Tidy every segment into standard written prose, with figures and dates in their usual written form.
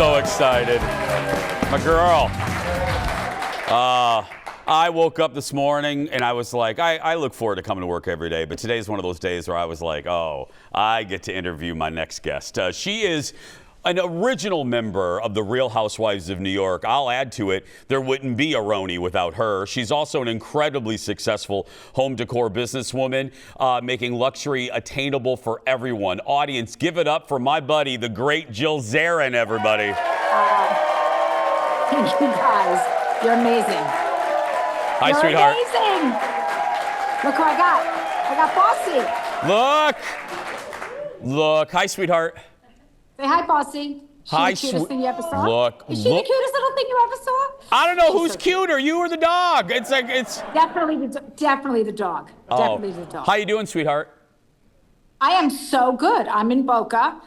so excited. My girl. I woke up this morning and I was like, I look forward to coming to work every day, but today's one of those days where I was like, oh, I get to interview my next guest. She is an original member of the Real Housewives of New York. I'll add to it, there wouldn't be a RHONY without her. She's also an incredibly successful home decor businesswoman, making luxury attainable for everyone. Audience, give it up for my buddy, the great Jill Zarin, everybody. Thank you guys. You're amazing. Hi, You're sweetheart. Amazing. Look who I got. I got Bossy. Look. Hi, sweetheart. Say hi, Bossy. She Hi, the cutest thing you ever saw? Look. Is she the cutest little thing you ever saw? I don't know She's who's so cuter, you or the dog. It's like it's definitely the dog. Definitely the dog. How you doing, sweetheart? I am so good. I'm in Boca.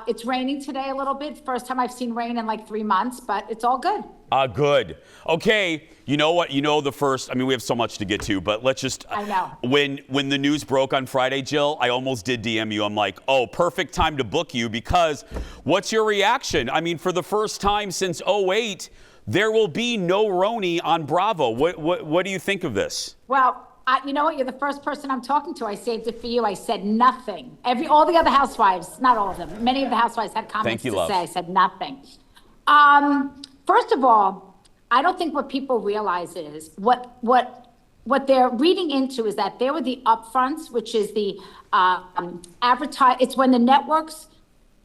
It's raining today a little bit. First time I've seen rain in like 3 months, but it's all good. Good. Okay. You know what? We have so much to get to, but let's just. I know. When the news broke on Friday, Jill, I almost did DM you. I'm like, oh, perfect time to book you because what's your reaction? I mean, for the first time since 2008, there will be no RHONY on Bravo. What do you think of this? Well, you know what? You're the first person I'm talking to. I saved it for you. I said nothing. All the other housewives, not all of them, many of the housewives had comments to say. I said nothing. First of all, I don't think what people realize is what they're reading into is that there were the upfronts, which is the it's when the networks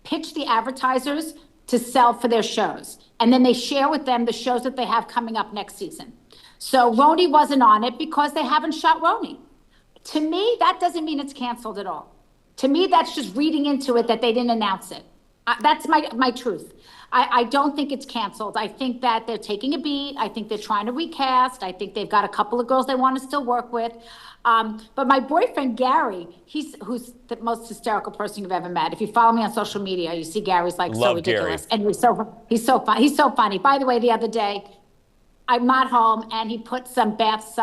pitch the advertisers to sell for their shows, and then they share with them the shows that they have coming up next season. So RHONY wasn't on it because they haven't shot RHONY. To me, that doesn't mean it's canceled at all. To me, that's just reading into it that they didn't announce it. That's my truth. I don't think it's canceled. I think that they're taking a beat. I think they're trying to recast. I think they've got a couple of girls they want to still work with. But my boyfriend, Gary, who's the most hysterical person you've ever met. If you follow me on social media, you see Gary's like so ridiculous. Gary. And he's so fun. He's so funny. By the way, the other day, I'm not home, and he put some bath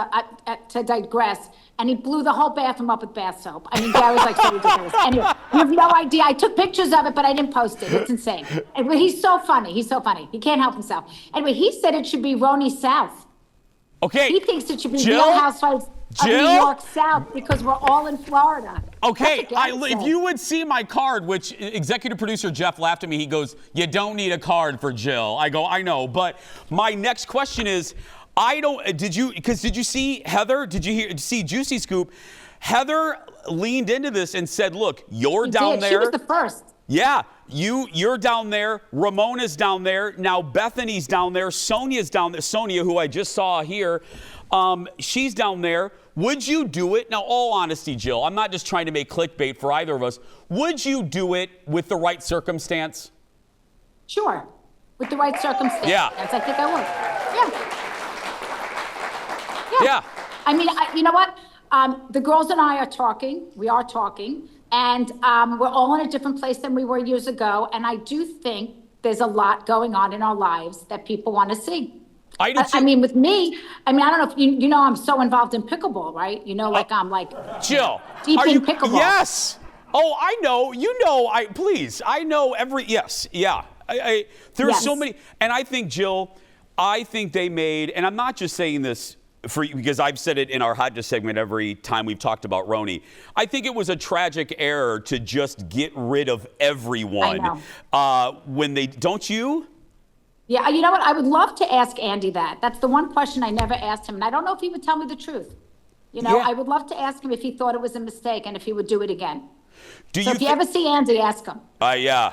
to digress, and he blew the whole bathroom up with bath soap. I mean, Gary's like so ridiculous. Anyway, you have no idea. I took pictures of it, but I didn't post it. It's insane. And he's so funny. He's so funny. He can't help himself. Anyway, he said it should be RHONY South. Okay. He thinks it should be Jill? Real Housewives of New York South because we're all in Florida. Okay, if you would see my card, which executive producer Jeff laughed at me. He goes, "You don't need a card for Jill." I go, "I know," but my next question is, did you see Heather? Did you see Juicy Scoop? Heather leaned into this and said, "Look, you're down there." She was the first. Yeah, you're down there. Ramona's down there. Now Bethany's down there. Sonia's down there. Sonia, who I just saw here, she's down there. Would you do it? Now, all honesty, Jill, I'm not just trying to make clickbait for either of us. Would you do it with the right circumstance? Sure, with the right circumstance. Yeah. I think I would. Yeah. I mean, you know what? The girls and I are talking. We are talking. And we're all in a different place than we were years ago. And I do think there's a lot going on in our lives that people want to see. I mean, with me, I don't know if you know, I'm so involved in pickleball, right? You know, like I'm like Jill, deep in pickleball. Yes. Oh, I know. You know, I know yes. Yeah. There's so many. And I think, Jill, they made, and I'm not just saying this for you because I've said it in our Hot Dish segment every time we've talked about RHONY. I think it was a tragic error to just get rid of everyone. I know. Don't you? Yeah, you know what? I would love to ask Andy that. That's the one question I never asked him. And I don't know if he would tell me the truth. You know, I would love to ask him if he thought it was a mistake and if he would do it again. If you ever see Andy, ask him. Yeah,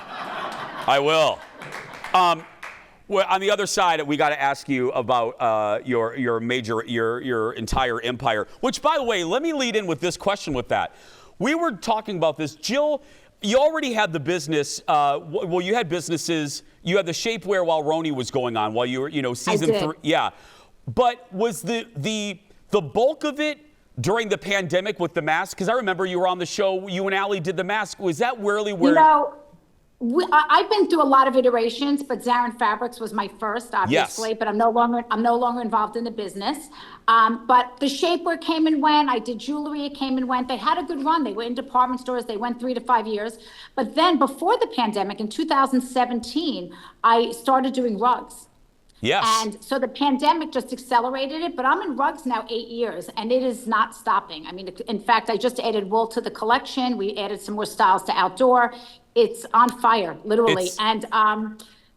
I will. Well, on the other side, we got to ask you about your entire empire, which, by the way, let me lead in with this question with that. We were talking about this. Jill, you already had the business. You had businesses. You had the shapewear while RHONY was going on, while you were, season 3. Yeah. But was the bulk of it during the pandemic with the mask? Because I remember you were on the show, you and Allie did the mask. Was that really where? I've been through a lot of iterations, but Zarin Fabrics was my first, obviously. Yes. But I'm no longer involved in the business. But the shapewear came and went. I did jewelry. It came and went. They had a good run. They were in department stores. They went 3 to 5 years. But then before the pandemic, in 2017, I started doing rugs. Yes. And so the pandemic just accelerated it, but I'm in rugs now 8 years, and it is not stopping. I mean, in fact, I just added wool to the collection. We added some more styles to outdoor. It's on fire, literally. And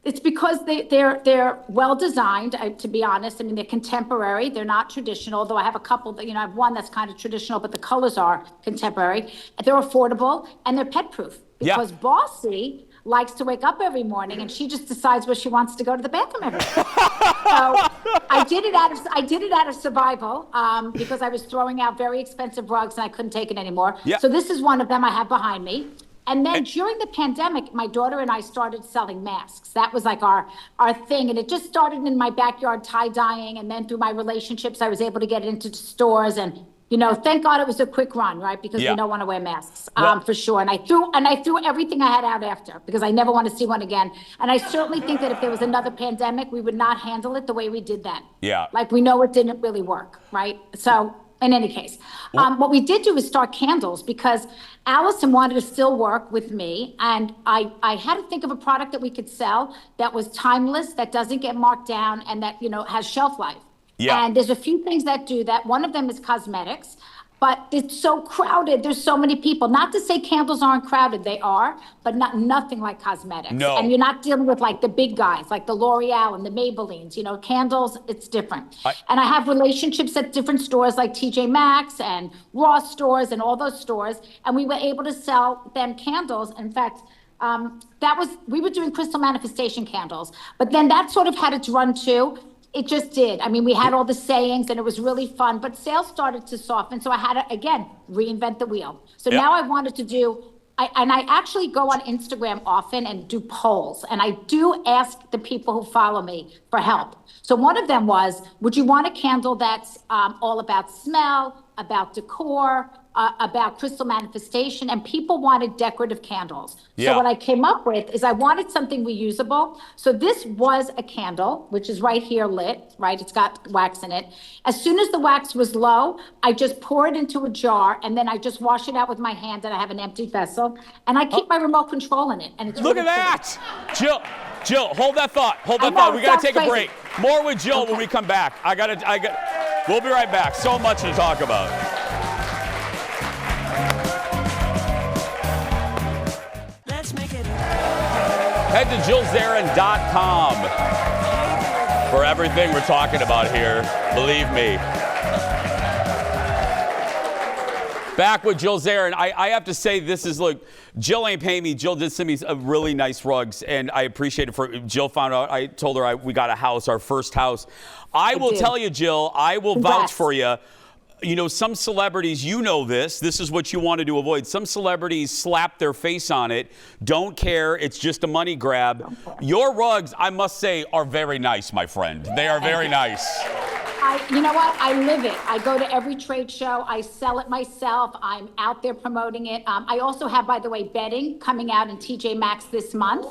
it's because they're well designed, to be honest. I mean, they're contemporary. They're not traditional, though I have a couple that, I have one that's kind of traditional, but the colors are contemporary. They're affordable, and they're pet proof because Bossy likes to wake up every morning and she just decides where she wants to go to the bathroom every day. So I did it out of survival because I was throwing out very expensive rugs and I couldn't take it anymore. So this is one of them I have behind me. And then during the pandemic, my daughter and I started selling masks. That was like our thing. And it just started in my backyard tie-dyeing. And then through my relationships, I was able to get into stores. And, thank God it was a quick run, right? Because we don't want to wear masks, for sure. And I threw everything I had out after because I never want to see one again. And I certainly think that if there was another pandemic, we would not handle it the way we did then. Yeah. Like we know it didn't really work, right? So in any case, what we did do is start candles because Allison wanted to still work with me. And I had to think of a product that we could sell that was timeless, that doesn't get marked down, and that, has shelf life. Yeah. And there's a few things that do that. One of them is cosmetics, but it's so crowded. There's so many people. Not to say candles aren't crowded, they are, but nothing like cosmetics. No. And you're not dealing with like the big guys, like the L'Oreal and the Maybellines. Candles, it's different. And I have relationships at different stores like TJ Maxx and Ross stores and all those stores. And we were able to sell them candles. In fact, we were doing crystal manifestation candles, but then that sort of had its run too. It just did. I mean, we had all the sayings and it was really fun, but sales started to soften. So I had to, again, reinvent the wheel. So now I wanted to do, I actually go on Instagram often and do polls. And I do ask the people who follow me for help. So one of them was, would you want a candle that's all about smell, about decor, about crystal manifestation? And people wanted decorative candles. So what I came up with is I wanted something reusable. So this was a candle, which is right here lit, right? It's got wax in it. As soon as the wax was low, I just pour it into a jar and then I just wash it out with my hand and I have an empty vessel and I keep my remote control in it. And it's Look really at that. Jill, hold that thought. We got to take a break. More with Jill when we come back. We'll be right back. So much to talk about. Head to JillZarin.com for everything we're talking about here. Believe me. Back with Jill Zarin. I have to say, Jill ain't paying me. Jill did send me really nice rugs, and I appreciate it. Jill found out, I told her we got a house, our first house. I will tell you, Jill, I will vouch for you. Some celebrities, this is what you wanted to avoid. Some celebrities slap their face on it, don't care, it's just a money grab. Your rugs, I must say, are very nice, my friend. They are very nice. You know what? I live it. I go to every trade show. I sell it myself. I'm out there promoting it. I also have, by the way, bedding coming out in TJ Maxx this month.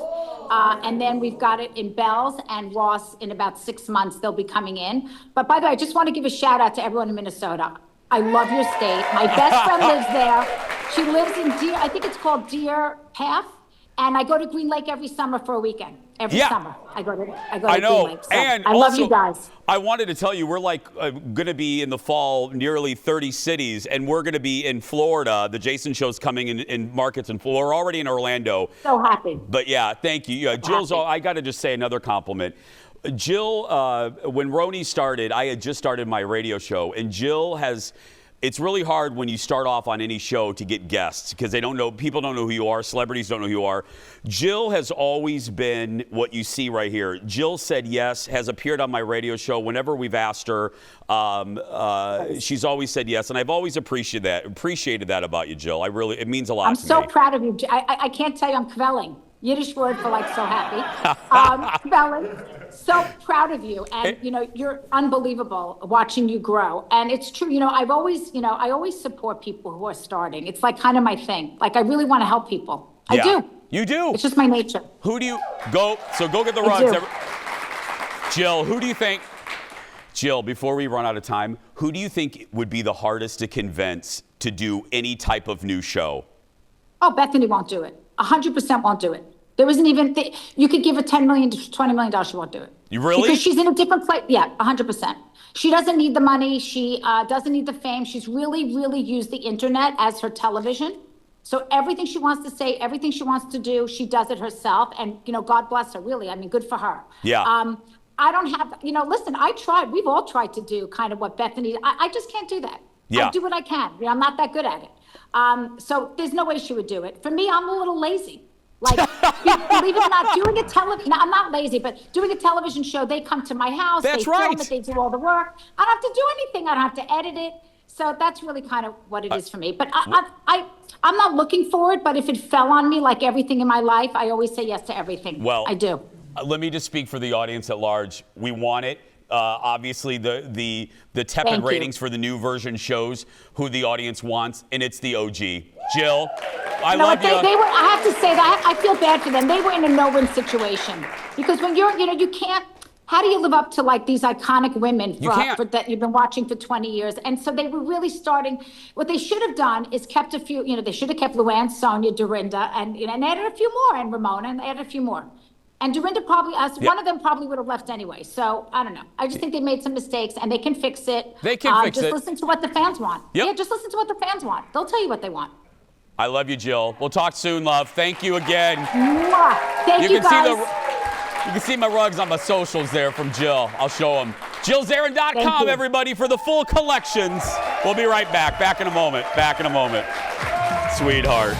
And then we've got it in Bells and Ross in about 6 months. They'll be coming in. But by the way, I just want to give a shout out to everyone in Minnesota. I love your state. My best friend lives there. She lives in I think it's called Deer Path. And I go to Green Lake every summer for a weekend. Every summer, I go to Green Lake. So and I love you guys. I wanted to tell you, we're going to be in the fall, nearly 30 cities, and we're going to be in Florida. The Jason Show's coming in markets in Florida. We're already in Orlando. So happy. But yeah, thank you. Jill's. I got to just say another compliment. Jill, when RHONY started, I had just started my radio show, and Jill has. It's really hard when you start off on any show to get guests because people don't know who you are, celebrities don't know who you are. Jill has always been what you see right here. Jill said yes, has appeared on my radio show whenever we've asked her. She's always said yes, and I've always appreciated that about you, Jill. It means a lot to me. I'm so proud of you. I can't tell you, I'm kvelling. Yiddish word for so happy. Kvelling. So proud of you, and you're unbelievable watching you grow. And it's true, I always support people who are starting. It's kind of my thing. I really want to help people. I do. You do. It's just my nature. Who do you go? So go get the rugs. Jill, who do you think? Jill, before we run out of time, who do you think would be the hardest to convince to do any type of new show? Oh, Bethany won't do it. 100% won't do it. There isn't even, you could give her $10 million to $20 million, she won't do it. You really? Because she's in a different place. Yeah, 100%. She doesn't need the money. She doesn't need the fame. She's really, really used the internet as her television. So everything she wants to say, everything she wants to do, she does it herself. And, God bless her, really. I mean, good for her. Yeah. I don't have, listen, I tried. We've all tried to do kind of what Bethany, I just can't do that. Yeah. I do what I can. I'm not that good at it. So there's no way she would do it. For me, I'm a little lazy. Like, believe it or not, doing a television, I'm not lazy, but doing a television show, they come to my house, That's they right. film it, they do all the work. I don't have to do anything. I don't have to edit it. So that's really kind of what it is for me. But I'm not looking for it, but if it fell on me, like everything in my life, I always say yes to everything. Well, I do. Let me just speak for the audience at large. We want it. Obviously, the tepid ratings for the new version shows who the audience wants, and it's the OG. Jill, I love you. I have to say that I feel bad for them. They were in a no-win situation because when you can't. How do you live up to like these iconic women that you've been watching for 20 years? And so they were really starting. What they should have done is kept a few. They should have kept Luann, Sonia, Dorinda, and added a few more, and Ramona, and added a few more. And Dorinda probably, one of them probably would have left anyway. So I don't know. I just think they made some mistakes, and they can fix it. They can fix it. Just listen to what the fans want. Yep. Yeah, just listen to what the fans want. They'll tell you what they want. I love you, Jill. We'll talk soon, love. Thank you again. Mwah. Thank you guys. You can see my rugs on my socials there from Jill. I'll show them. JillZarin.com, everybody, for the full collections. We'll be right back. Back in a moment. Sweetheart.